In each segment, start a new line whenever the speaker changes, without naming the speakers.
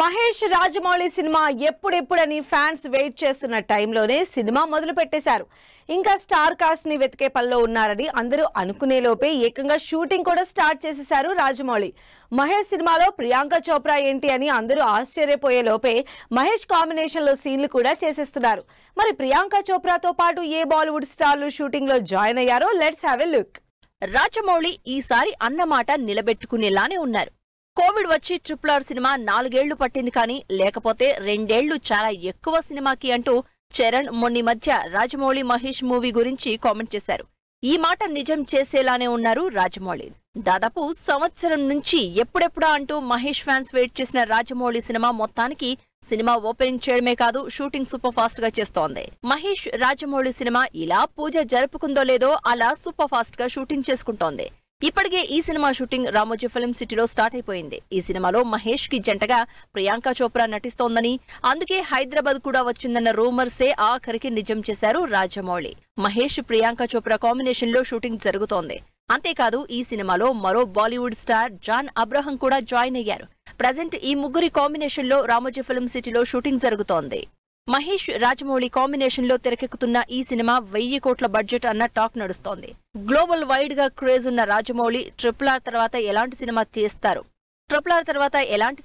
Mahesh Rajamouli cinema ఎప్పుడెప్పుడని fans wait చేస్తున్న టైంలోనే సినిమా మొదలు పెట్టేశారు. ఇంకా స్టార్ కాస్ట్ ని వెతికే పనిలో ఉన్నారని అందరూ అనుకునే లోపే ఏకంగా షూటింగ్ కూడా స్టార్ట్ చేసేశారు రాజమౌళి. మహేష్ సినిమాలో ప్రియాంక చోప్రా ఏంటి అని అందరూ ఆశ్చర్యపోయే లోపే మహేష్ కాంబినేషన్ లో సీన్లు కూడా చేసేస్తున్నారు. మరి ప్రియాంక చోప్రాతో పాటు ఏ బాలీవుడ్ స్టార్లు షూటింగ్ లో జాయిన్ అయ్యారో let's have a look.
Rajamouli ఈసారి అన్నమాట నిలబెట్టుకునేలానే ఉన్నారు. కోవిడ్ వచ్చి RRR సినిమా 4 ఏళ్లు పట్టింది కానీ లేకపోతే 2 ఏళ్లు చాలా ఎక్కువ సినిమాకి అంటూ చరణ్ మొన్ని మధ్య రాజమౌళి మహేష్ మూవీ గురించి కామెంట్ చేశారు. ఈ మాట నిజం చేసేలానే ఉన్నారు రాజమౌళి. దాదాపు సంవత్సరం నుంచి ఎప్పుడెప్పుడా అంటూ మహేష్ ఫ్యాన్స్ వెయిట్ చేసిన రాజమౌళి సినిమా మొత్తానికి సినిమా ఓపెనింగ్ చేయడమే కాదు షూటింగ్ సూపర్ ఫాస్ట్ గా చేస్తోంది. మహేష్ రాజమౌళి సినిమా ఇలా పూజ జరుపుకుందో లేదో అలా సూపర్ ఫాస్ట్ గా షూటింగ్ చేసుకుంటోంది. ఇప్పటికే ఈ సినిమా షూటింగ్ రామోజీ ఫిల్మ్ సిటీలో స్టార్ట్ అయిపోయింది. ఈ సినిమాలో మహేష్ కి జంటగా ప్రియాంక చోప్రా నటిస్తోందని, అందుకే హైదరాబాద్ కూడా వచ్చిందన్న రూమర్సే ఆఖరికి నిజం చేశారు రాజమౌళి. మహేష్ ప్రియాంక చోప్రా కాంబినేషన్ లో షూటింగ్ జరుగుతోంది. అంతేకాదు ఈ సినిమాలో మరో బాలీవుడ్ స్టార్ జాన్ అబ్రహం కూడా జాయిన్ అయ్యారు. ప్రజెంట్ ఈ ముగ్గురి కాంబినేషన్ లో రామోజీ ఫిల్మ్ సిటీలో షూటింగ్ జరుగుతోంది. మహేష్ రాజమౌళి కాంబినేషన్ లో తెరకెక్కుతున్న ఈ సినిమా 1000 కోట్ల బడ్జెట్ అన్న టాక్ నడుస్తోంది. గ్లోబల్ వైడ్ గా క్రేజ్ ఉన్న రాజమౌళి RRR తర్వాత ఎలాంటి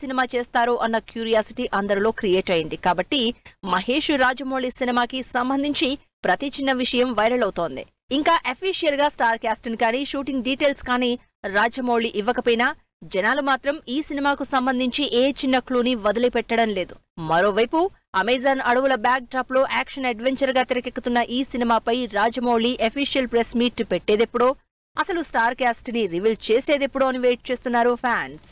సినిమా చేస్తారు అన్న క్యూరియాసిటీ అందరిలో క్రియేట్ అయింది. కాబట్టి మహేష్ రాజమౌళి సినిమాకి సంబంధించి ప్రతి చిన్న విషయం వైరల్ అవుతోంది. ఇంకా అఫీషియల్ గా స్టార్ క్యాస్ట్ కానీ షూటింగ్ డీటెయిల్స్ కానీ రాజమౌళి ఇవ్వకపోయినా జనాలు మాత్రం ఈ సినిమాకు సంబంధించి ఏ చిన్న క్లూని వదిలిపెట్టడం లేదు. మరోవైపు అమెజాన్ అడవుల బ్యాక్ డ్రాప్ లో యాక్షన్ అడ్వెంచర్ గా తెరకెక్కుతున్న ఈ సినిమాపై రాజమౌళి అఫీషియల్ ప్రెస్ మీట్ పెట్టేదెప్పుడో, అసలు స్టార్ క్యాస్ట్ ని రివీల్ చేసేదెప్పుడో అని వెయిట్ చేస్తున్నారు ఫ్యాన్స్.